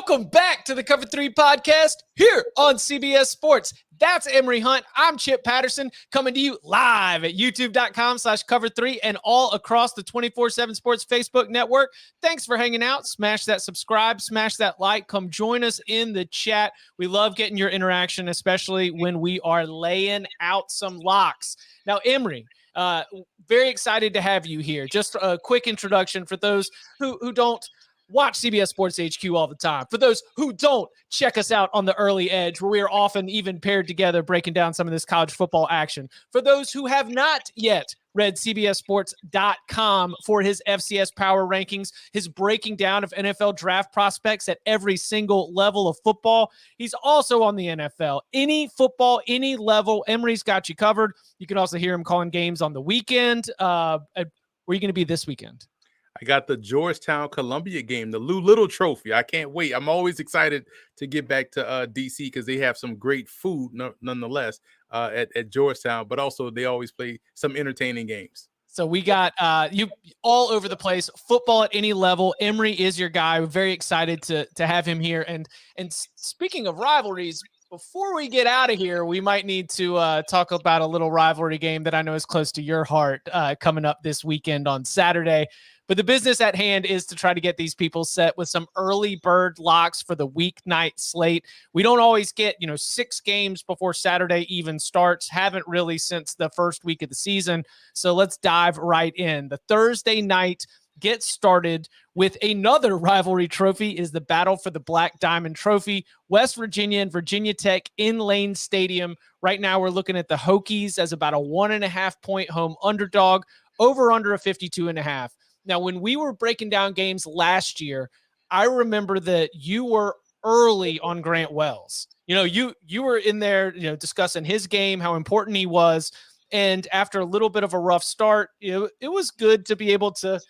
Welcome back to the Cover 3 podcast here on CBS Sports. That's Emory Hunt. I'm Chip Patterson coming to you live at youtube.com/cover3 and all across the 24/7 Sports Facebook network. Thanks for hanging out. Smash that subscribe, smash that like. Come join us in the chat. We love getting your interaction, especially when we are laying out some locks. Now, Emory, very excited to have you here. Just a quick introduction for those who don't watch CBS Sports HQ all the time. For those who don't, check us out on the Early Edge, where we are often even paired together breaking down some of this college football action. For those who have not yet read CBSSports.com for his FCS power rankings, his breaking down of NFL draft prospects at every single level of football. He's also on the NFL. Any football, any level, Emory's got you covered. You can also hear him calling games on the weekend. Where are you going to be this weekend? I got the Georgetown-Columbia game, the Lou Little Trophy. I can't wait. I'm always excited to get back to D.C. because they have some great food, nonetheless, at Georgetown. But also, they always play some entertaining games. So we got you all over the place. Football at any level. Emory is your guy. We're very excited to have him here. And speaking of rivalries, before we get out of here, we might need to talk about a little rivalry game that I know is close to your heart coming up this weekend on Saturday. But the business at hand is to try to get these people set with some early bird locks for the weeknight slate. We don't always get, 6 games before Saturday even starts. Haven't really since the first week of the season. So let's dive right in. The Thursday night gets started with another rivalry trophy is the battle for the Black Diamond Trophy. West Virginia and Virginia Tech in Lane Stadium. Right now we're looking at the Hokies as about a 1.5-point home underdog, over under a 52.5. Now, when we were breaking down games last year, I remember that you were early on Grant Wells. You were in there, discussing his game, how important he was. And after a little bit of a rough start, it was good to be able to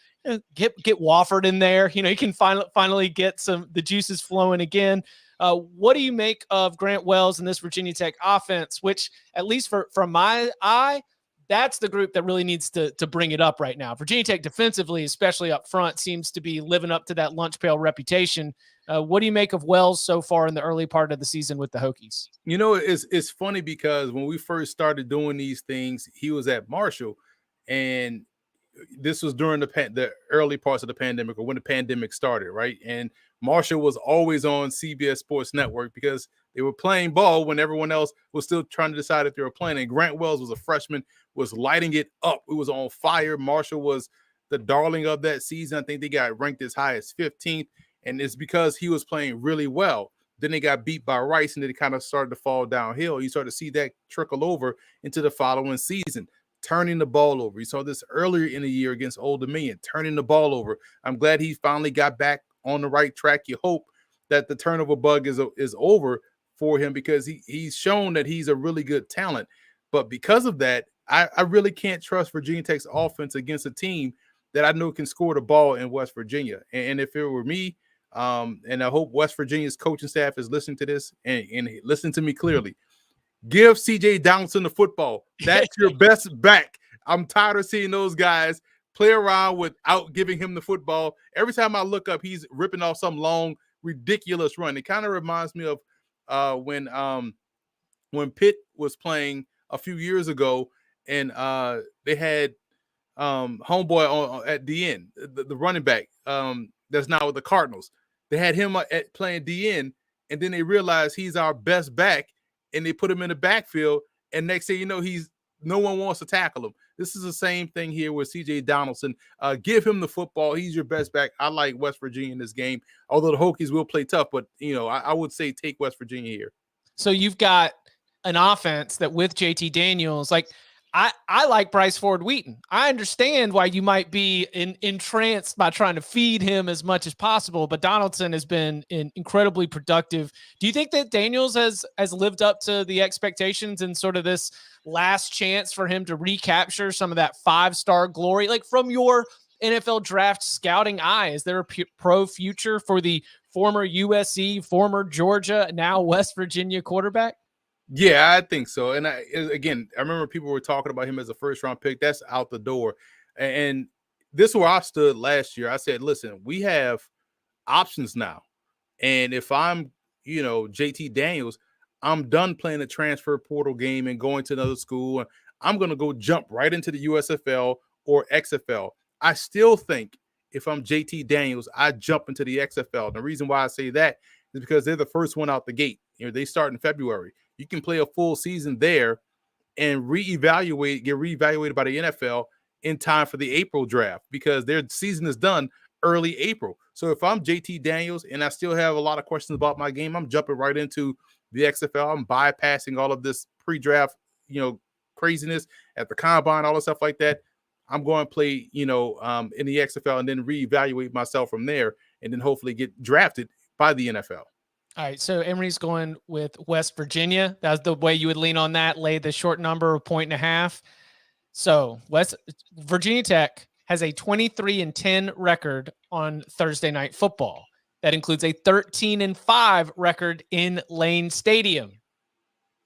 get Wofford in there. He can finally get the juices flowing again. What do you make of Grant Wells and this Virginia Tech offense, which, at least from my eye, that's the group that really needs to bring it up right now. Virginia Tech defensively, especially up front, seems to be living up to that lunch pail reputation. What do you make of Wells so far in the early part of the season with the Hokies? It's funny because when we first started doing these things, he was at Marshall, and this was during the early parts of the pandemic, or when the pandemic started, right? And Marshall was always on CBS Sports Network because they were playing ball when everyone else was still trying to decide if they were playing. And Grant Wells was a freshman, was lighting it up. It was on fire. Marshall was the darling of that season. I think they got ranked as high as 15th, and it's because he was playing really well. Then they got beat by Rice, and then it kind of started to fall downhill. You started to see that trickle over into the following season, turning the ball over. You saw this earlier in the year against Old Dominion, turning the ball over. I'm glad he finally got back on the right track. You hope that the turnover bug is over for him because he's shown that he's a really good talent. But because of that, I really can't trust Virginia Tech's offense against a team that I know can score the ball in West Virginia. And if it were me, and I hope West Virginia's coaching staff is listening to this and listen to me clearly, give C.J. Donaldson the football. That's your best back. I'm tired of seeing those guys play around without giving him the football. Every time I look up, he's ripping off some long, ridiculous run. It kind of reminds me of when Pitt was playing a few years ago, and they had homeboy at DN, the running back that's now with the Cardinals. They had him playing DN, and then they realized he's our best back, and they put him in the backfield, and next thing you know, no one wants to tackle him. This is the same thing here with C.J. Donaldson. Give him the football. He's your best back. I like West Virginia in this game, although the Hokies will play tough, but I would say take West Virginia here. So you've got an offense that with JT Daniels, like I like Bryce Ford Wheaton. I understand why you might be entranced by trying to feed him as much as possible, but Donaldson has been incredibly productive. Do you think that Daniels has lived up to the expectations and sort of this last chance for him to recapture some of that 5-star glory? Like, from your NFL draft scouting eye, is there a pro future for the former USC, former Georgia, now West Virginia quarterback? Yeah, I think so. And I remember people were talking about him as a first-round pick. That's out the door. And this is where I stood last year. I said, listen, we have options now. And if I'm, JT Daniels, I'm done playing the transfer portal game and going to another school. And I'm going to go jump right into the USFL or XFL. I still think if I'm JT Daniels, I jump into the XFL. And the reason why I say that is because they're the first one out the gate. They start in February. You can play a full season there and get reevaluated by the NFL in time for the April draft because their season is done early April. So if I'm JT Daniels and I still have a lot of questions about my game, I'm jumping right into the XFL. I'm bypassing all of this pre-draft, craziness at the combine, all the stuff like that. I'm going to play, in the XFL and then reevaluate myself from there and then hopefully get drafted by the NFL. All right, so Emory's going with West Virginia. That's the way you would lean on that, lay the short number of 1.5. So West Virginia Tech has a 23-10 record on Thursday Night Football. That includes a 13-5 record in Lane Stadium.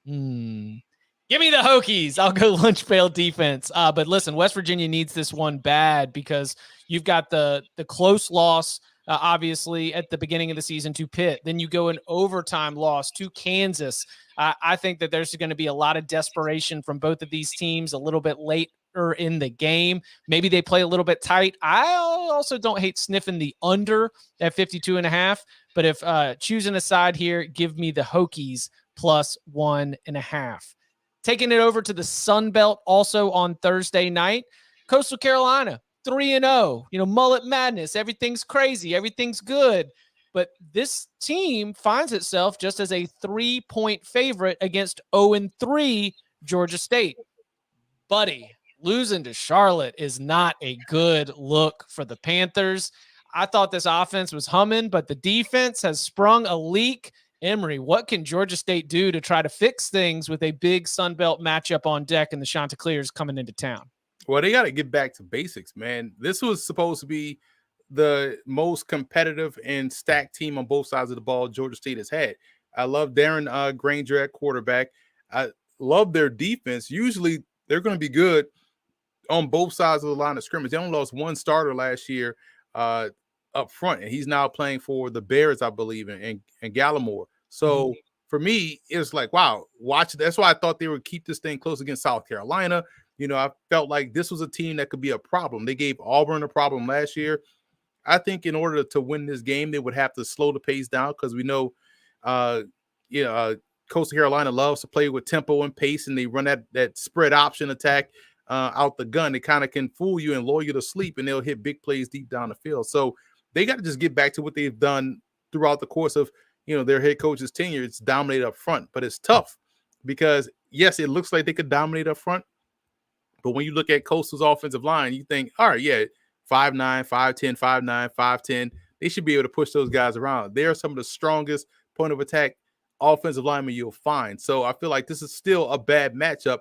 Give me the Hokies. I'll go lunch pail defense. But listen, West Virginia needs this one bad because you've got the close loss, obviously, at the beginning of the season to Pitt. Then you go an overtime loss to Kansas. I think that there's going to be a lot of desperation from both of these teams a little bit later in the game. Maybe they play a little bit tight. I also don't hate sniffing the under at 52.5. But if choosing a side here, give me the Hokies plus 1.5. Taking it over to the Sun Belt also on Thursday night. Coastal Carolina, 3-0. Mullet madness. Everything's crazy. Everything's good. But this team finds itself just as a 3-point favorite against 0-3 Georgia State. Buddy, losing to Charlotte is not a good look for the Panthers. I thought this offense was humming, but the defense has sprung a leak. Emory, what can Georgia State do to try to fix things with a big Sun Belt matchup on deck and the Chanticleers coming into town? Well, they got to get back to basics, man. This was supposed to be the most competitive and stacked team on both sides of the ball Georgia State has had. I love Darren Granger at quarterback. I love their defense. Usually they're going to be good on both sides of the line of scrimmage. They only lost one starter last year up front, and he's now playing for the Bears, I believe, and Gallimore. So for me, it's like, wow, watch. That's why I thought they would keep this thing close against South Carolina. I felt like this was a team that could be a problem. They gave Auburn a problem last year. I think in order to win this game, they would have to slow the pace down because we know, Coastal Carolina loves to play with tempo and pace, and they run that spread option attack out the gun. It kind of can fool you and lull you to sleep, and they'll hit big plays deep down the field. So they got to just get back to what they've done throughout the course of their head coach's tenure. It's dominate up front, but it's tough because yes, it looks like they could dominate up front, but when you look at Coastal's offensive line, you think, all right, yeah, 5'9", 5'10", 5'9", 5'10", they should be able to push those guys around. They are some of the strongest point of attack offensive linemen you'll find. So I feel like this is still a bad matchup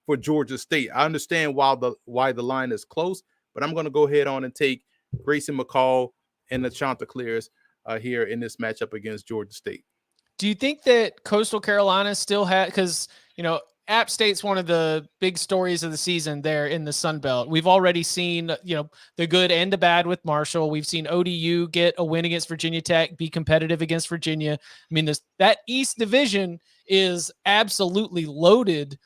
for Georgia State. I understand why the line is close, but I'm going to go ahead on and take Grayson McCall and the Chanticleers here in this matchup against Georgia State. Do you think that Coastal Carolina still has, because, App State's one of the big stories of the season there in the Sun Belt. We've already seen, the good and the bad with Marshall. We've seen ODU get a win against Virginia Tech, be competitive against Virginia. I mean, that East Division is absolutely loaded.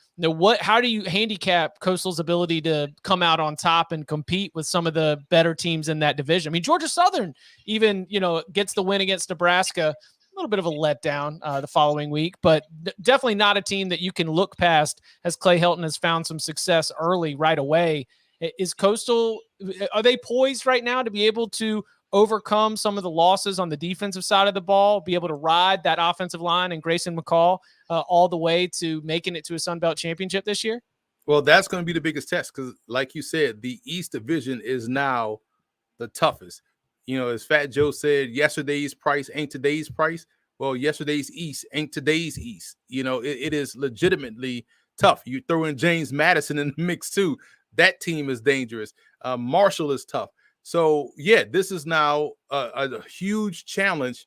How do you handicap Coastal's ability to come out on top and compete with some of the better teams in that division? I mean, Georgia Southern even, gets the win against Nebraska. A little bit of a letdown the following week, but definitely not a team that you can look past as Clay Helton has found some success early right away. Is Coastal, are they poised right now to be able to overcome some of the losses on the defensive side of the ball, be able to ride that offensive line and Grayson McCall all the way to making it to a Sun Belt championship this year? Well, that's going to be the biggest test because, like you said, the East Division is now the toughest. As Fat Joe said, yesterday's price ain't today's price. Well, yesterday's East ain't today's East. It is legitimately tough. You throw in James Madison in the mix too. That team is dangerous. Marshall is tough. So, yeah, this is now a huge challenge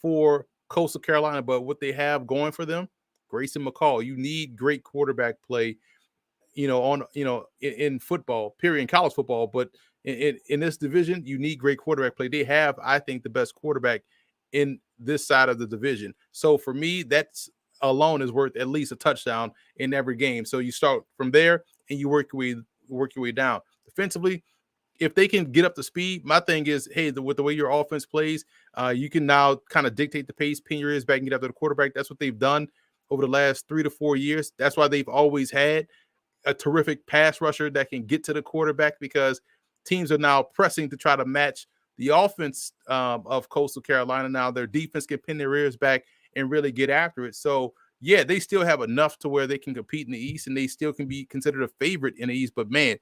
for Coastal Carolina. But what they have going for them, Grayson McCall, you need great quarterback play, in football, period, in college football. But in this division, you need great quarterback play. They have, I think, the best quarterback in this side of the division. So for me, that's alone is worth at least a touchdown in every game. So you start from there and you work your way down. Defensively, if they can get up to speed, my thing is, hey, with the way your offense plays, you can now kind of dictate the pace, pin your ears back, and get up to the quarterback. That's what they've done over the last 3 to 4 years. That's why they've always had a terrific pass rusher that can get to the quarterback, because teams are now pressing to try to match the offense of Coastal Carolina. Now their defense can pin their ears back and really get after it. So, yeah, they still have enough to where they can compete in the East, and they still can be considered a favorite in the East. But, man,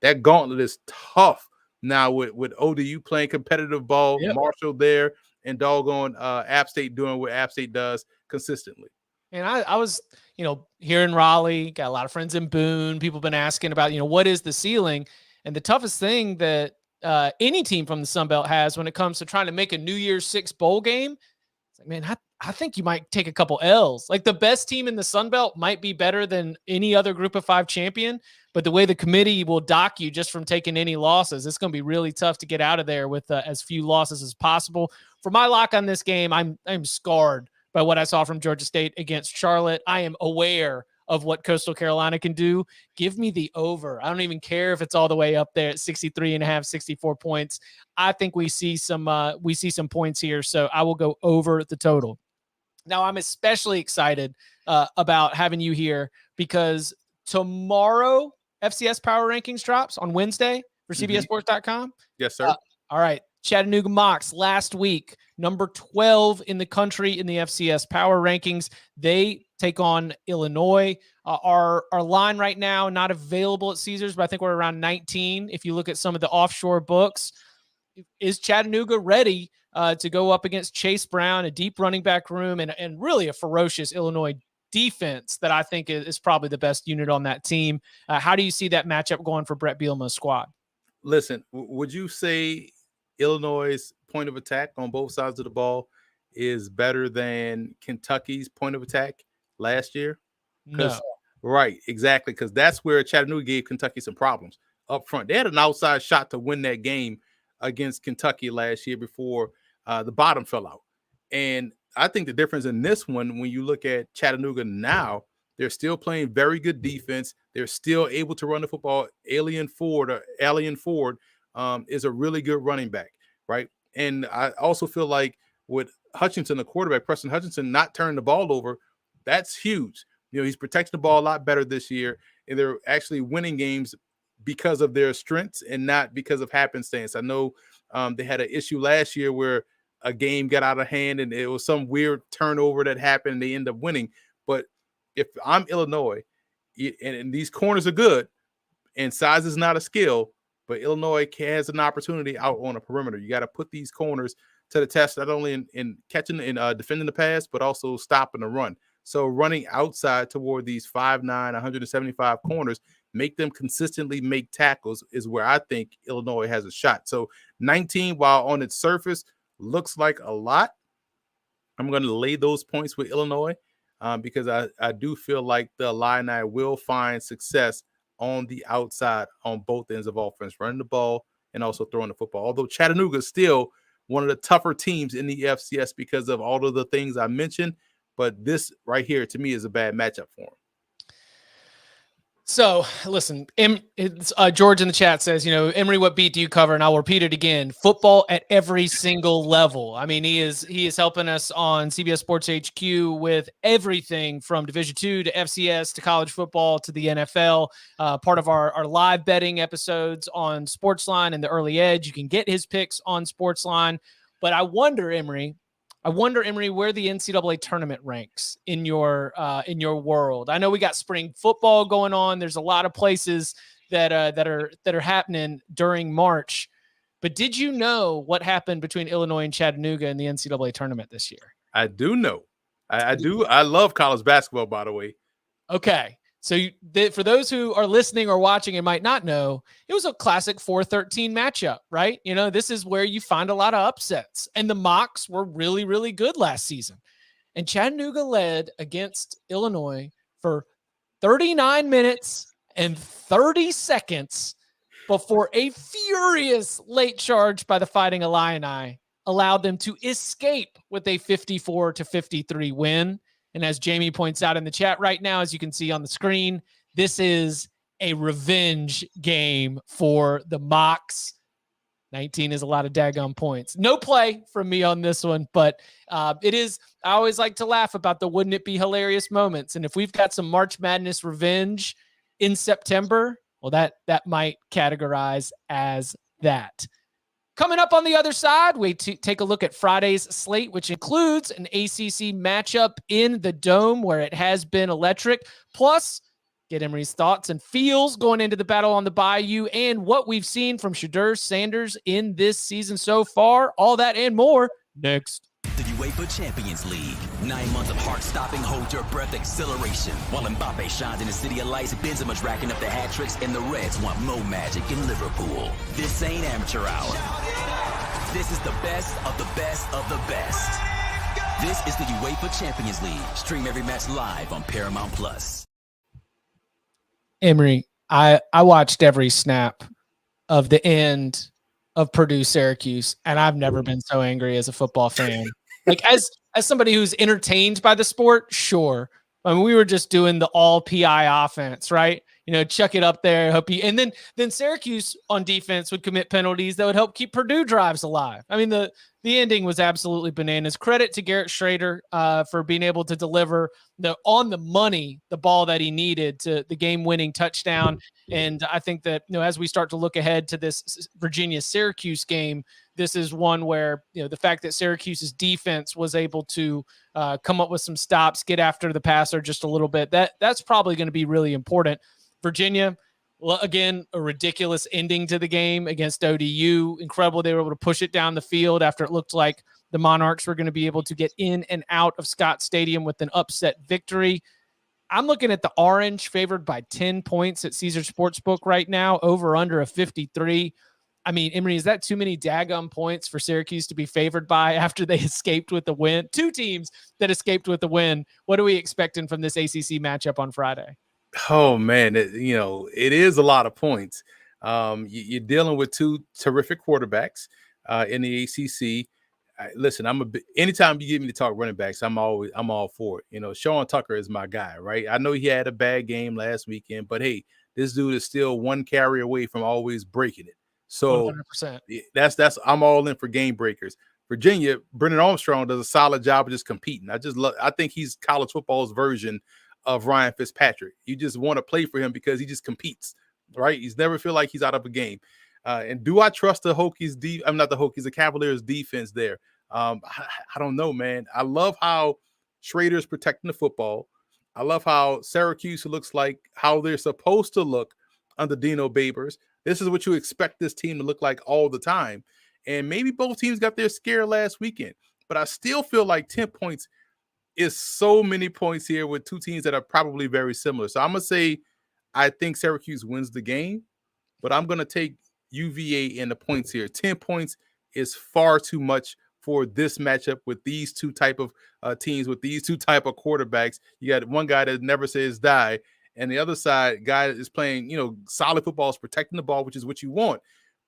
that gauntlet is tough now with ODU playing competitive ball, Yep. Marshall there, and doggone App State doing what App State does consistently. And I was, here in Raleigh, got a lot of friends in Boone. People have been asking about, what is the ceiling? And the toughest thing that any team from the Sun Belt has when it comes to trying to make a New Year's Six bowl game, it's like, man, I think you might take a couple L's. Like, the best team in the Sun Belt might be better than any other Group of 5 champion, but the way the committee will dock you just from taking any losses, it's going to be really tough to get out of there with as few losses as possible. For my lock on this game, I'm scarred by what I saw from Georgia State against Charlotte. I am aware of what Coastal Carolina can do. Give me the over. I don't even care if it's all the way up there at 63.5, 64 points. I think we see some points here, so I will go over the total. Now, I'm especially excited about having you here because tomorrow FCS Power Rankings drops on Wednesday for CBSSports.com. Yes, sir. All right. Chattanooga Mocs last week, number 12 in the country in the FCS Power Rankings. They take on Illinois. Our line right now, not available at Caesars, but I think we're around 19. If you look at some of the offshore books, is Chattanooga ready to go up against Chase Brown, a deep running back room, and really a ferocious Illinois defense that I think is probably the best unit on that team? How do you see that matchup going for Brett Bielema's squad? Listen, would you say Illinois' point of attack on both sides of the ball is better than Kentucky's point of attack last year? No. Right, exactly, because that's where Chattanooga gave Kentucky some problems up front. They had an outside shot to win that game against Kentucky last year before the bottom fell out. And I think the difference in this one, when you look at Chattanooga now, they're still playing very good defense. They're still able to run the football. Alien Ford is a really good running back, right? And I also feel like with Hutchinson, the quarterback, Preston Hutchinson, not turning the ball over, that's huge. He's protecting the ball a lot better this year, and they're actually winning games because of their strengths and not because of happenstance. I know they had an issue last year where a game got out of hand and it was some weird turnover that happened and they end up winning. But if I'm Illinois, and these corners are good, and size is not a skill, but Illinois has an opportunity out on a perimeter. You got to put these corners to the test, not only in catching and defending the pass, but also stopping the run. So running outside toward these 5'9", 175 corners, make them consistently make tackles is where I think Illinois has a shot. So 19, while on its surface looks like a lot, I'm going to lay those points with Illinois because I do feel like the Illini will find success on the outside on both ends of offense, running the ball and also throwing the football. Although Chattanooga is still one of the tougher teams in the FCS because of all of the things I mentioned, but this right here to me is a bad matchup for them. So listen, George in the chat says, Emory, what beat do you cover? And I'll repeat it again: football at every single level. I mean, he is helping us on CBS Sports HQ with everything from Division II to FCS to college football to the NFL. Part of our live betting episodes on Sportsline and the Early Edge. You can get his picks on Sportsline. But I wonder, Emory, where the NCAA tournament ranks in your world. I know we got spring football going on. There's a lot of places that are happening during March. But did you know what happened between Illinois and Chattanooga in the NCAA tournament this year? I do know. I do. I love college basketball, by the way. Okay. So for those who are listening or watching and might not know, it was a classic 4-13 matchup, right? This is where you find a lot of upsets. And the Mocs were really, really good last season. And Chattanooga led against Illinois for 39 minutes and 30 seconds before a furious late charge by the Fighting Illini allowed them to escape with a 54-53 win. And as Jamie points out in the chat right now, as you can see on the screen, this is a revenge game for the Mocs. 19 is a lot of daggone points. No play from me on this one, but it is. I always like to laugh about the wouldn't it be hilarious moments. And if we've got some March Madness revenge in September, well, that might categorize as that. Coming up on the other side, we take a look at Friday's slate, which includes an ACC matchup in the Dome where it has been electric. Plus, get Emory's thoughts and feels going into the battle on the Bayou and what we've seen from Shedeur Sanders in this season so far. All that and more next. The UEFA Champions League. 9 months of heart-stopping, hold-your-breath acceleration. While Mbappe shines in the city of lights, Benzema's racking up the hat tricks, and the Reds want Mo Magic in Liverpool. This ain't amateur hour. This is the best of the best of the best. This is the UEFA Champions League. Stream every match live on Paramount Plus. Emory, I watched every snap of the end of Purdue Syracuse, and I've never been so angry as a football fan. Like as somebody who's entertained by the sport, sure. I mean, we were just doing the all PI offense, right? You know, chuck it up there, hope you, and then Syracuse on defense would commit penalties that would help keep Purdue drives alive. I mean, the ending was absolutely bananas. Credit to Garrett Schrader for being able to deliver the ball that he needed to the game-winning touchdown. And I think that, you know, as we start to look ahead to this Virginia-Syracuse game, this is one where, you know, the fact that Syracuse's defense was able to come up with some stops, get after the passer just a little bit, that's probably going to be really important. Virginia, well, again, a ridiculous ending to the game against ODU. Incredible they were able to push it down the field after it looked like the Monarchs were going to be able to get in and out of Scott Stadium with an upset victory. I'm looking at the Orange favored by 10 points at Caesars Sportsbook right now, over under a 53. I mean, Emory, is that too many daggum points for Syracuse to be favored by after they escaped with the win? Two teams that escaped with the win. What are we expecting from this ACC matchup on Friday? Oh man, it is a lot of points. You're dealing with two terrific quarterbacks in the ACC. Listen, anytime you get me to talk running backs, I'm all for it. You know, Sean Tucker is my guy, right? I know he had a bad game last weekend, but hey, this dude is still one carry away from always breaking it. So 100%. that's I'm all in for game breakers. Virginia, Brennan Armstrong does a solid job of just competing. I think he's college football's version of Ryan Fitzpatrick. You just want to play for him because he just competes, right? He's never feel like he's out of a game. And do I trust the Hokies? The Cavaliers defense there. I don't know, man. I love how Schrader's protecting the football. I love how Syracuse looks like how they're supposed to look under Dino Babers. This is what you expect this team to look like all the time. And maybe both teams got their scare last weekend, but I still feel like 10 points is so many points here with two teams that are probably very similar. So I'm going to say I think Syracuse wins the game, but I'm going to take UVA in the points here. 10 points is far too much for this matchup with these two type of teams, with these two type of quarterbacks. You got one guy that never says die, and the other side guy is playing, solid football, is protecting the ball, which is what you want.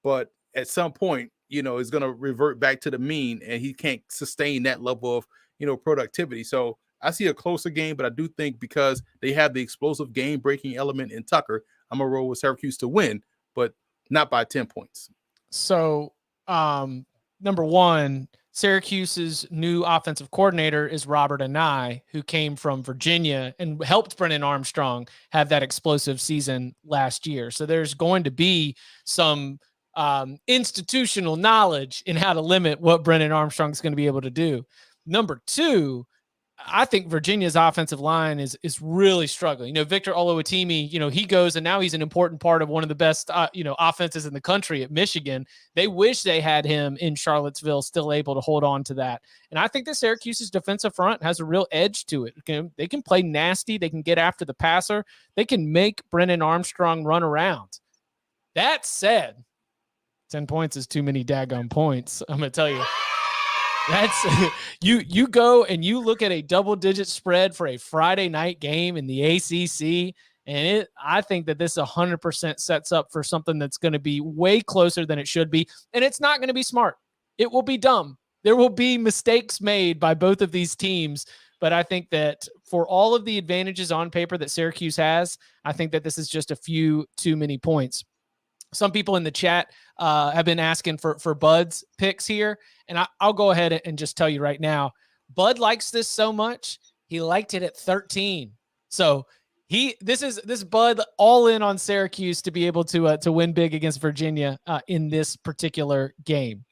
But at some point, is going to revert back to the mean, and he can't sustain that level of, productivity. So I see a closer game, but I do think because they have the explosive game-breaking element in Tucker, I'm going to roll with Syracuse to win, but not by 10 points. So, number one, Syracuse's new offensive coordinator is Robert Anai, who came from Virginia and helped Brennan Armstrong have that explosive season last year. So there's going to be some institutional knowledge in how to limit what Brennan Armstrong is going to be able to do. Number two, I think Virginia's offensive line is really struggling. Victor Oluwatimi, he goes and now he's an important part of one of the best, offenses in the country at Michigan. They wish they had him in Charlottesville, still able to hold on to that. And I think that Syracuse's defensive front has a real edge to it. They can play nasty. They can get after the passer. They can make Brennan Armstrong run around. That said, 10 points is too many daggone points. I'm going to tell you. That's you go and you look at a double-digit spread for a Friday night game in the ACC, and I think that this 100% sets up for something that's going to be way closer than it should be, and it's not going to be smart. It will be dumb. there will be mistakes made by both of these teams. But I think that for all of the advantages on paper that Syracuse has, I think that this is just a few too many points. Some people in the chat have been asking for Bud's picks here. And I'll go ahead and just tell you right now, Bud likes this so much. He liked it at 13. So this Bud all in on Syracuse to be able to win big against Virginia in this particular game.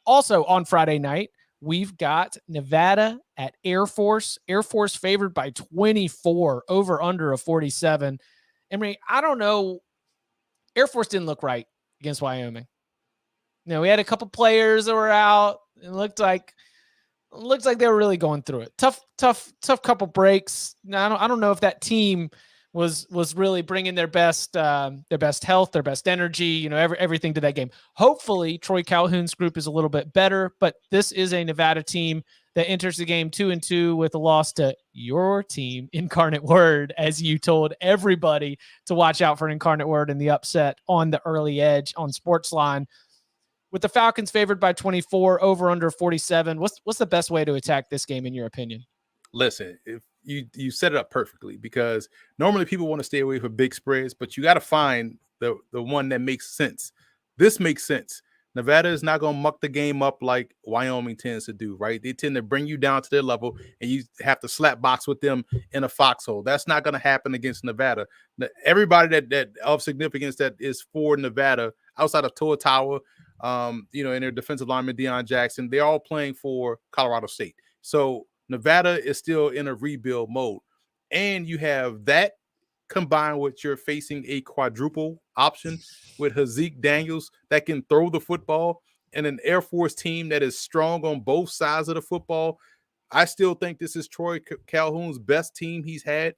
Also on Friday night, we've got Nevada at Air Force. Air Force favored by 24, over under a 47. Emory, I don't know. Air Force didn't look right against Wyoming. We had a couple players that were out. It looked like they were really going through it. Tough couple breaks. Now, I don't know if that team was really bringing their best health, their best energy, everything to that game. Hopefully, Troy Calhoun's group is a little bit better, but this is a Nevada team that enters the game 2-2 with a loss to your team, Incarnate Word, as you told everybody to watch out for Incarnate Word in the upset on the early edge on Sportsline. With the Falcons favored by 24, over under 47, what's the best way to attack this game in your opinion? Listen, if you set it up perfectly, because normally people want to stay away from big spreads, but you got to find the one that makes sense. This makes sense. Nevada is not going to muck the game up like Wyoming tends to do, right? They tend to bring you down to their level, and you have to slap box with them in a foxhole. That's not going to happen against Nevada. Everybody that of significance that is for Nevada, outside of Toa Tawa, and their defensive lineman Deion Jackson, they're all playing for Colorado State. So Nevada is still in a rebuild mode, and you have that combined with you're facing a quadruple option with Hazik Daniels that can throw the football, and an Air Force team that is strong on both sides of the football. I still think this is Troy Calhoun's best team he's had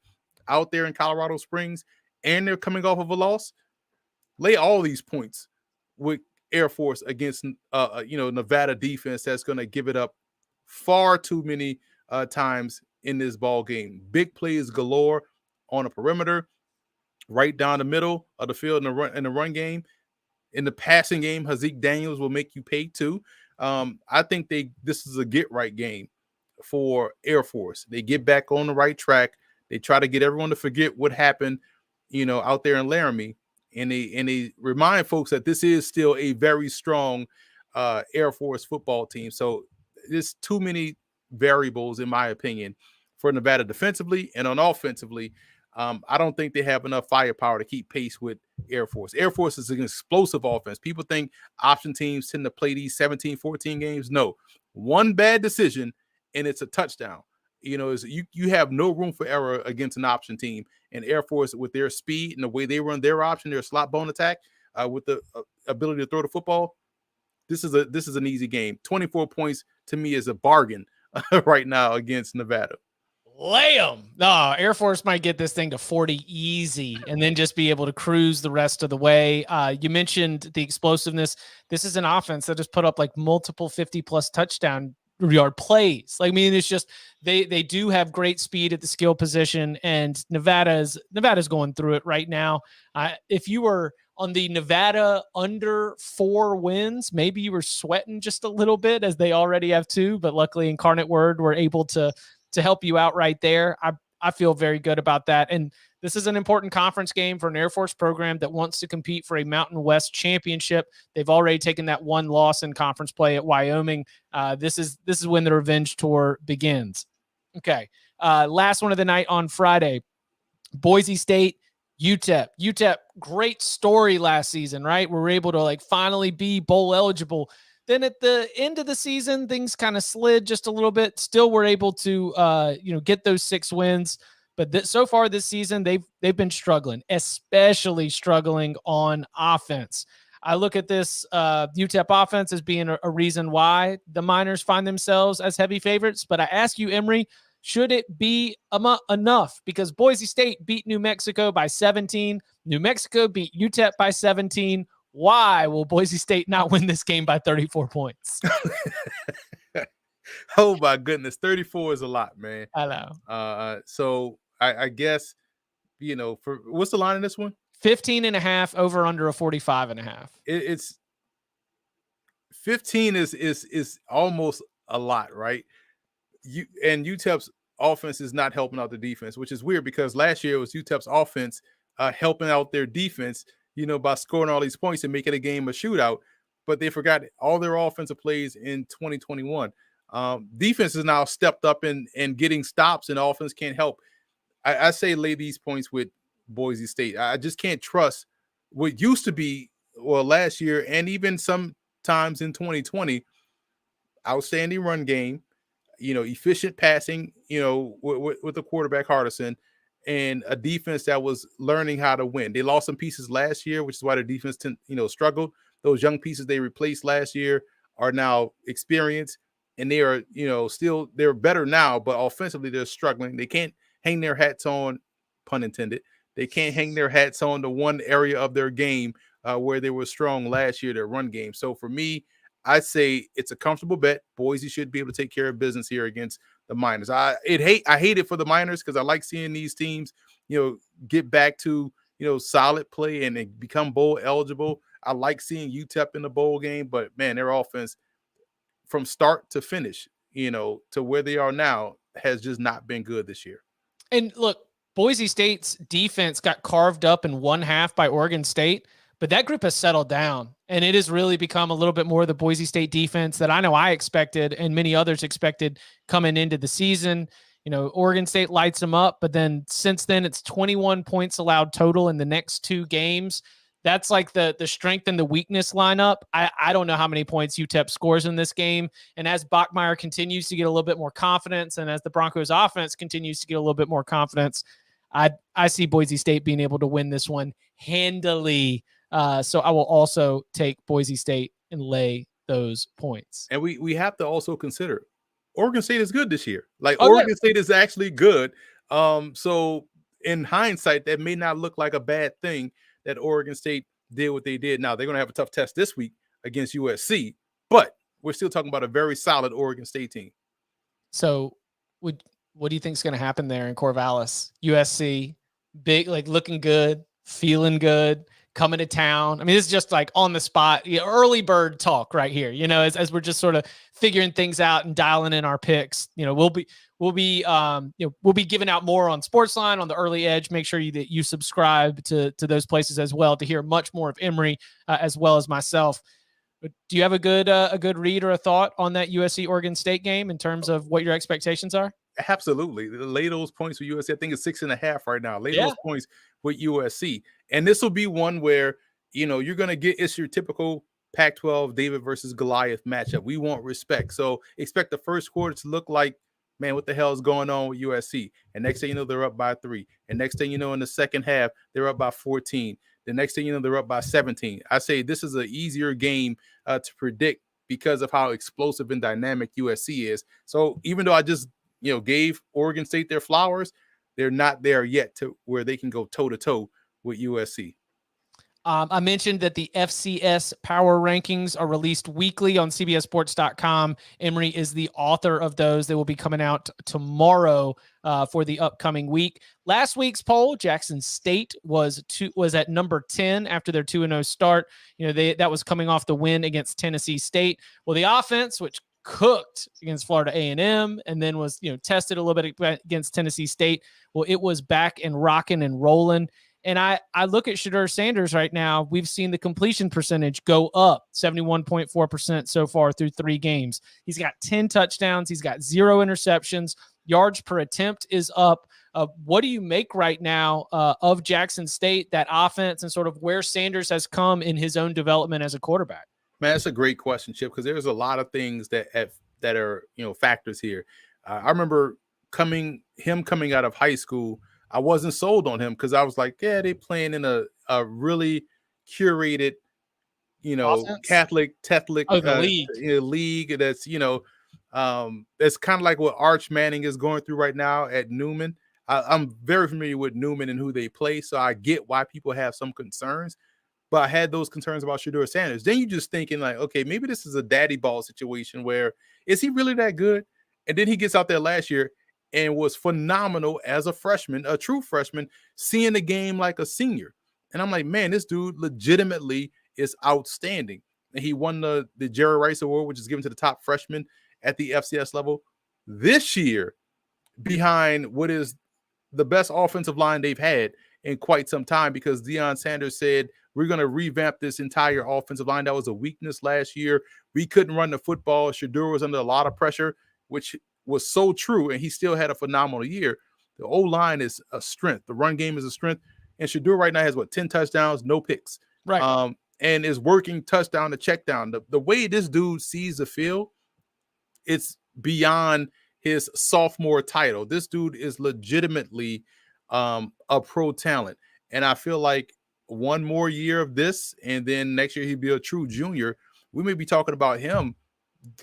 out there in Colorado Springs, and they're coming off of a loss. Lay all these points with Air Force against Nevada defense that's going to give it up far too many times in this ball game. Big plays galore on a perimeter, right down the middle of the field in the run game. In the passing game, Hazik Daniels will make you pay too. I think this is a get right game for Air Force. They get back on the right track. They try to get everyone to forget what happened, out there in Laramie, and they remind folks that this is still a very strong Air Force football team. So there's too many variables, in my opinion, for Nevada defensively and on offensively. I don't think they have enough firepower to keep pace with Air Force. Air Force is an explosive offense. People think option teams tend to play these 17, 14 games. No, one bad decision and it's a touchdown. You have no room for error against an option team. And Air Force, with their speed and the way they run their option, their slot bone attack, with the ability to throw the football, this is an easy game. 24 points to me is a bargain right now against Nevada. Lay them. No, Air Force might get this thing to 40 easy and then just be able to cruise the rest of the way. You mentioned the explosiveness. This is an offense that has put up like multiple 50-plus touchdown yard plays. It's just they do have great speed at the skill position, and Nevada's going through it right now. If you were on the Nevada under 4 wins, maybe you were sweating just a little bit, as they already have 2, but luckily Incarnate Word were able to help you out right there. I feel very good about that. And this is an important conference game for an Air Force program that wants to compete for a Mountain West championship. They've already taken that one loss in conference play at Wyoming. This is when the revenge tour begins. Okay. Last one of the night on Friday, Boise State, UTEP. UTEP, great story last season, right? We were able to finally be bowl eligible. Then at the end of the season, things kind of slid just a little bit. Still were able to, get those 6 wins. But so far this season, they've been struggling, especially struggling on offense. I look at this UTEP offense as being a reason why the Miners find themselves as heavy favorites. But I ask you, Emory, should it be enough? Because Boise State beat New Mexico by 17. New Mexico beat UTEP by 17. Why will Boise State not win this game by 34 points? Oh, my goodness. 34 is a lot, man. I know. So I guess, for what's the line in this one? 15.5 over under a 45.5. It's 15 is almost a lot, right? UTEP's offense is not helping out the defense, which is weird because last year it was UTEP's offense helping out their defense, by scoring all these points and making a game a shootout. But they forgot all their offensive plays in 2021. Defense is now stepped up and getting stops, and offense can't help. I say lay these points with Boise State. I just can't trust what used to be, last year and even sometimes in 2020, outstanding run game, efficient passing, with the quarterback Patterson, and a defense that was learning how to win. They lost some pieces last year, which is why their defense, struggled. Those young pieces they replaced last year are now experienced, and they are, they're better now, but offensively they're struggling. They can't hang their hats on, pun intended. They can't hang their hats on the one area of their game where they were strong last year, their run game. So for me, I'd say it's a comfortable bet. Boise should be able to take care of business here against the Miners. I hate it for the Miners because I like seeing these teams, get back to, solid play and become bowl eligible. I like seeing UTEP in the bowl game, but man, their offense from start to finish, to where they are now has just not been good this year. And look, Boise State's defense got carved up in one half by Oregon State, but that group has settled down, and it has really become a little bit more of the Boise State defense that I know I expected and many others expected coming into the season. Oregon State lights them up, but then since then it's 21 points allowed total in the next two games. That's like the strength and the weakness lineup. I don't know how many points UTEP scores in this game. And as Bachmeier continues to get a little bit more confidence, and as the Broncos offense continues to get a little bit more confidence, I see Boise State being able to win this one handily. So I will also take Boise State and lay those points. And we have to also consider Oregon State is good this year. Oregon State is actually good. So in hindsight, that may not look like a bad thing that Oregon State did what they did. Now they're going to have a tough test this week against USC, but we're still talking about a very solid Oregon State team. So what do you think is going to happen there in Corvallis? USC, big, looking good, feeling good, coming to town. I mean, this is just on the spot, early bird talk right here, as we're just sort of figuring things out and dialing in our picks. We'll be giving out more on Sportsline, on the Early Edge. Make sure that you subscribe to those places as well to hear much more of Emory as well as myself. But do you have a good read or a thought on that USC Oregon State game in terms of what your expectations are? Absolutely. Lay those points with USC. I think it's 6.5 right now. Lay those points with USC. And this will be one where, you're going to get, it's your typical Pac-12 David versus Goliath matchup. We want respect. So expect the first quarter to look like, man, what the hell is going on with USC? And next thing you know, they're up by 3. And next thing you know, in the second half, they're up by 14. The next thing you know, they're up by 17. I say this is an easier game to predict because of how explosive and dynamic USC is. So even though I just, gave Oregon State their flowers, they're not there yet to where they can go toe-to-toe with USC. I mentioned that the FCS power rankings are released weekly on CBSSports.com. Emory is the author of those. They will be coming out tomorrow for the upcoming week. Last week's poll, Jackson State was at number 10 after their 2-0 start. That was coming off the win against Tennessee State. Well, the offense, which cooked against Florida A&M and then was tested a little bit against Tennessee State, well, it was back and rocking and rolling. And I look at Shedeur Sanders right now. We've seen the completion percentage go up 71.4% so far through 3 games. He's got 10 touchdowns. He's got 0 interceptions. Yards per attempt is up. What do you make right now of Jackson State, that offense, and sort of where Sanders has come in his own development as a quarterback? Man, that's a great question, Chip, because there's a lot of things that are factors here. I remember coming out of high school. I wasn't sold on him because I was like, yeah, they playing in a really curated, Catholic league that's, that's kind of like what Arch Manning is going through right now at Newman. I'm very familiar with Newman and who they play, so I get why people have some concerns. But I had those concerns about Shedeur Sanders. Then you're just thinking okay, maybe this is a daddy ball situation where is he really that good? And then he gets out there last year and was phenomenal as a freshman, a true freshman, seeing the game like a senior. And I'm like, man, this dude legitimately is outstanding. and he won the Jerry Rice Award, which is given to the top freshman at the FCS level. This year, behind what is the best offensive line they've had in quite some time, because Deion Sanders said, we're going to revamp this entire offensive line. That was a weakness last year. We couldn't run the football. Shedeur was under a lot of pressure, which was so true, and he still had a phenomenal year. The O-line is a strength. The run game is a strength. And Shedeur right now has, 10 touchdowns, no picks. Right. And is working touchdown to check down. The way this dude sees the field, it's beyond his sophomore title. This dude is legitimately a pro talent. And I feel like one more year of this, and then next year he'd be a true junior. We may be talking about him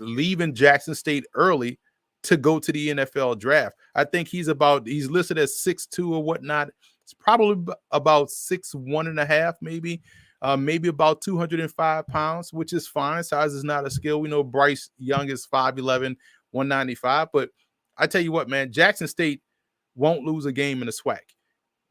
leaving Jackson State early to go to the NFL draft. I think he's listed as 6'2" or whatnot. It's probably about 6'1.5", maybe about 205 pounds, which is fine. Size is not a skill. We know Bryce Young is 5'11", 195. But I tell you what, man, Jackson State won't lose a game in the SWAC,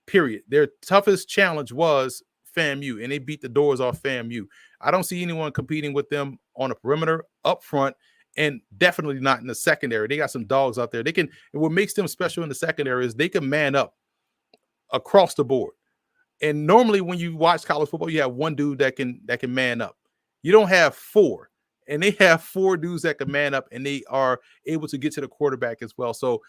period. Their toughest challenge was FAMU, and they beat the doors off FAMU. I don't see anyone competing with them on a perimeter, up front, and definitely not in the secondary. They got some dogs out there. And what makes them special in the secondary is they can man up across the board. And normally when you watch college football, you have one dude that can man up. You don't have four. And they have four dudes that can man up, and they are able to get to the quarterback as well. So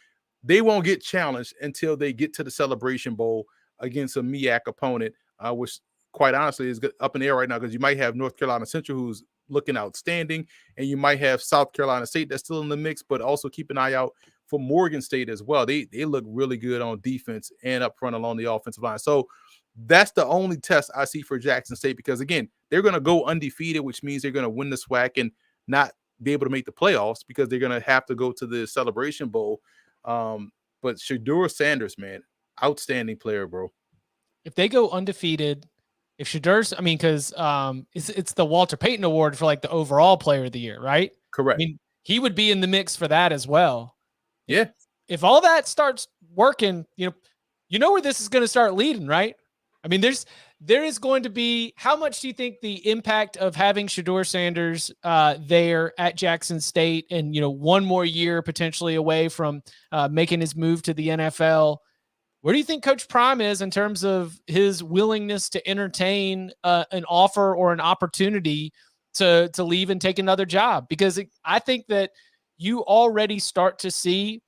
they won't get challenged until they get to the Celebration Bowl against a MEAC opponent, which quite honestly is up in the air right now, because you might have North Carolina Central, who's looking outstanding, and you might have South Carolina State that's still in the mix, but also keep an eye out for Morgan State as well. They look really good on defense and up front along the offensive line. So that's the only test I see for Jackson State, because again, they're going to go undefeated, which means they're going to win the SWAC and not be able to make the playoffs, because they're going to have to go to the Celebration Bowl. But Shedeur Sanders, man, outstanding player, bro. If they go undefeated, if Shedeur's, because it's the Walter Payton Award for like the overall player of the year, right? Correct. He would be in the mix for that as well. Yeah. If all that starts working, you know where this is going to start leading, right? There is going to be, how much do you think the impact of having Shedeur Sanders there at Jackson State, and, one more year potentially away from making his move to the NFL, where do you think Coach Prime is in terms of his willingness to entertain an offer or an opportunity to leave and take another job? Because I think that you already start to see,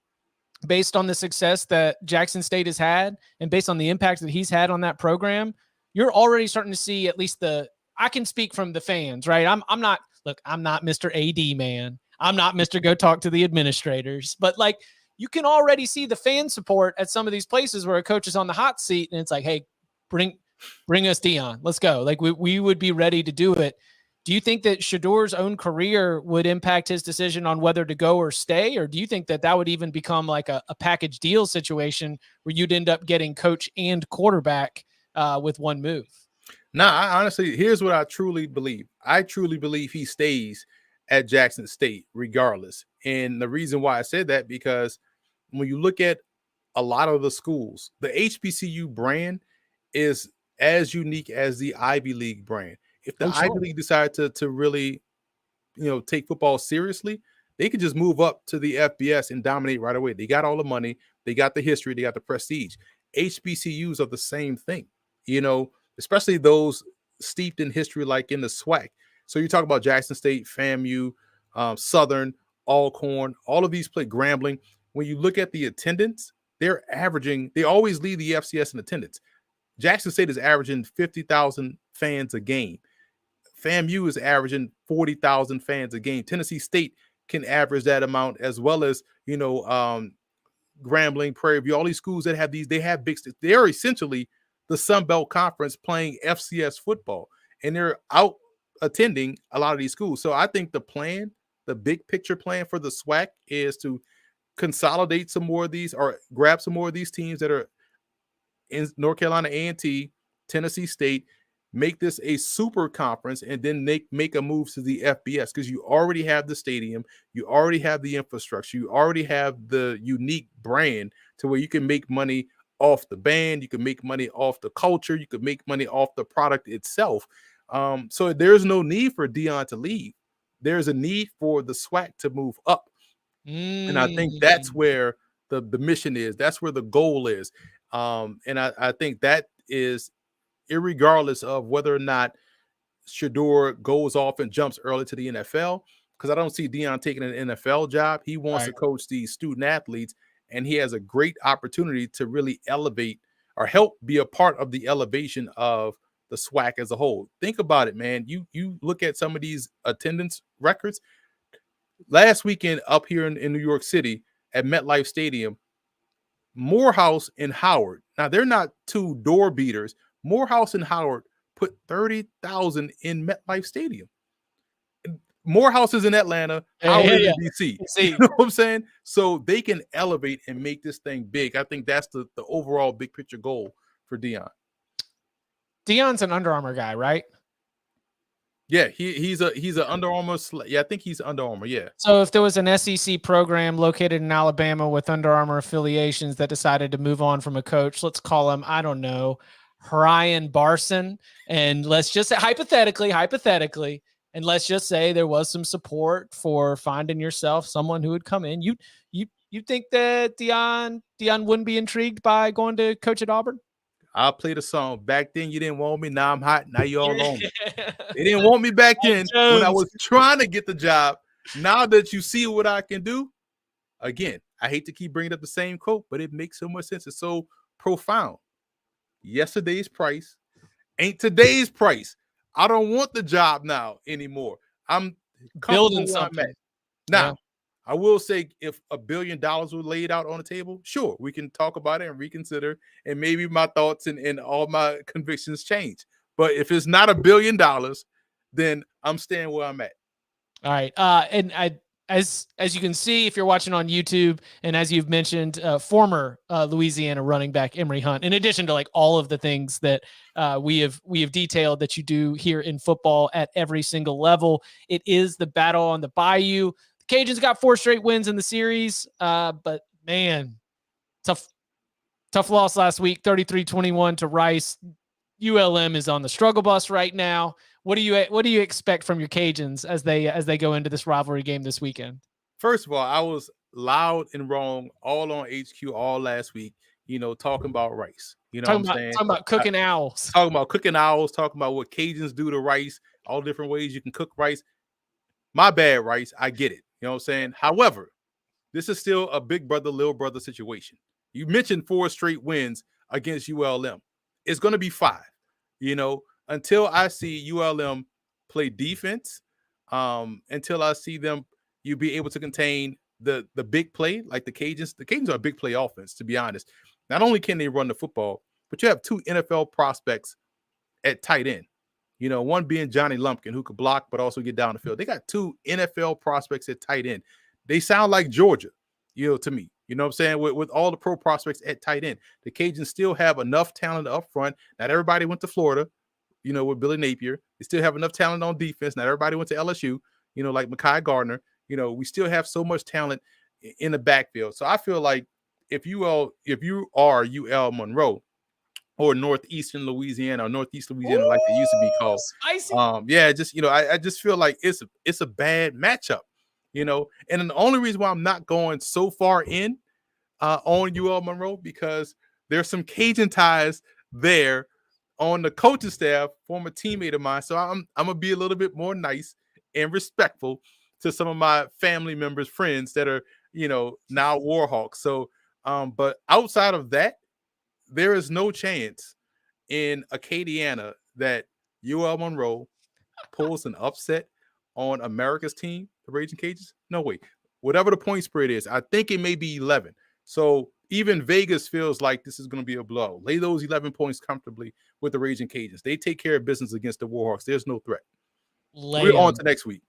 based on the success that Jackson State has had and based on the impact that he's had on that program, you're already starting to see at least I can speak from the fans, right? I'm not Mr. AD man. I'm not Mr. Go talk to the administrators, but like, you can already see the fan support at some of these places where a coach is on the hot seat and it's like, hey, bring us Deion. Let's go. Like we would be ready to do it. Do you think that Shedeur's own career would impact his decision on whether to go or stay? Or do you think that would even become like a package deal situation where you'd end up getting coach and quarterback with one move? No, I honestly, here's what I truly believe. I truly believe he stays at Jackson State regardless. And the reason why I said that, because when you look at a lot of the schools, the HBCU brand is as unique as the Ivy League brand. If the Ivy League decide to really, take football seriously, they could just move up to the FBS and dominate right away. They got all the money, they got the history, they got the prestige. HBCUs are the same thing, especially those steeped in history, like in the SWAC. So you talk about Jackson State, FAMU, Southern, Alcorn, all of these play Grambling. When you look at the attendance, they always lead the FCS in attendance. Jackson State is averaging 50,000 fans a game. FAMU is averaging 40,000 fans a game. Tennessee State can average that amount, as well as, Grambling, Prairie View, all these schools that have they have big, they're essentially the Sun Belt Conference playing FCS football, and they're out attending a lot of these schools. So I think the big picture plan for the SWAC is to consolidate some more of these, or grab some more of these teams that are in North Carolina A&T, Tennessee State, make this a super conference, and then make a move to the FBS, because you already have the stadium, you already have the infrastructure, you already have the unique brand to where you can make money off the band, you can make money off the culture, you can make money off the product itself. So there's no need for Deion to leave. There's a need for the SWAC to move up. And I think that's where the mission is. That's where the goal is. And I think that is irregardless of whether or not Shedeur goes off and jumps early to the NFL, because I don't see Deion taking an NFL job. He wants to coach these student athletes, and he has a great opportunity to really elevate or help be a part of the elevation of the SWAC as a whole. Think about it, man. You look at some of these attendance records. Last weekend up here in New York City at MetLife Stadium, Morehouse and Howard. Now, they're not two door beaters. Morehouse and Howard put 30,000 in MetLife Stadium. Morehouse is in Atlanta, Howard is in DC. You know what I'm saying? So they can elevate and make this thing big. I think that's the overall big picture goal for Deion. Deion's an Under Armour guy, right? Yeah, he's an Under Armour. Yeah, I think he's Under Armour. Yeah. So if there was an SEC program located in Alabama with Under Armour affiliations that decided to move on from a coach, let's call him, I don't know, Ryan Barson, and let's just say hypothetically, and let's just say there was some support for finding yourself someone who would come in. You think that Deion wouldn't be intrigued by going to coach at Auburn? I'll play the song. Back then, you didn't want me. Now I'm hot. Now you all on me. They didn't want me back then when I was trying to get the job. Now that you see what I can do, again, I hate to keep bringing up the same quote, but it makes so much sense. It's so profound. Yesterday's price ain't today's price. I don't want the job now anymore. I'm building something. Now, I will say if $1 billion was laid out on the table, sure, we can talk about it and reconsider, and maybe my thoughts and all my convictions change. But if it's not $1 billion, then I'm staying where I'm at. All right. And as you can see, if you're watching on YouTube, and as you've mentioned, former Louisiana running back Emory Hunt, in addition to like all of the things that we have detailed that you do here in football at every single level, it is the battle on the Bayou. The Cajuns got 4 straight wins in the series, but man, tough loss last week, 33-21 to Rice. ULM is on the struggle bus right now. What do you expect from your Cajuns as they go into this rivalry game this weekend? First of all, I was loud and wrong all on HQ all last week, talking about Rice. You know what I'm saying? Talking about cooking owls. Talking about cooking owls, talking about what Cajuns do to rice, all different ways you can cook rice. My bad, Rice. I get it. You know what I'm saying? However, this is still a big brother, little brother situation. You mentioned 4 straight wins against ULM. It's going to be 5, until I see ULM play defense, until I see them, you be able to contain the big play like the Cajuns. The Cajuns are a big play offense, to be honest. Not only can they run the football, but you have 2 NFL prospects at tight end. One being Johnny Lumpkin, who could block but also get down the field. They got 2 NFL prospects at tight end. They sound like Georgia, to me. You know what I'm saying? With all the pro prospects at tight end, the Cajuns still have enough talent up front. Not everybody went to Florida, with Billy Napier. They still have enough talent on defense. Not everybody went to LSU, like Mekhi Gardner. We still have so much talent in the backfield. So I feel like if you are UL Monroe or Northeastern Louisiana or Northeast Louisiana, like they used to be called, spicy. I just feel like it's a bad matchup. And the only reason why I'm not going so far in on UL Monroe, because there's some Cajun ties there on the coaching staff, former teammate of mine. So I'm gonna be a little bit more nice and respectful to some of my family members, friends that are, now Warhawks. So, but outside of that, there is no chance in Acadiana that UL Monroe pulls an upset on America's team, the Raging Cajuns. No way. Whatever the point spread is, I think it may be 11. So even Vegas feels like this is going to be a blow. Lay those 11 points comfortably with the Raging Cajuns. They take care of business against the Warhawks. There's no threat. We're on to next week.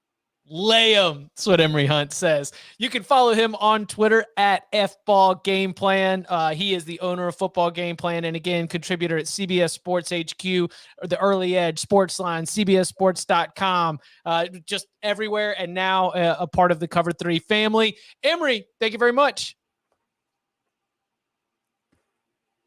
Lay 'em. That's what Emory Hunt says. You can follow him on Twitter at FBall Game Plan. He is the owner of Football Game Plan, and again, contributor at CBS Sports HQ, or the Early Edge, Sportsline, CBSSports.com, just everywhere, and now a part of the Cover 3 family. Emory, thank you very much.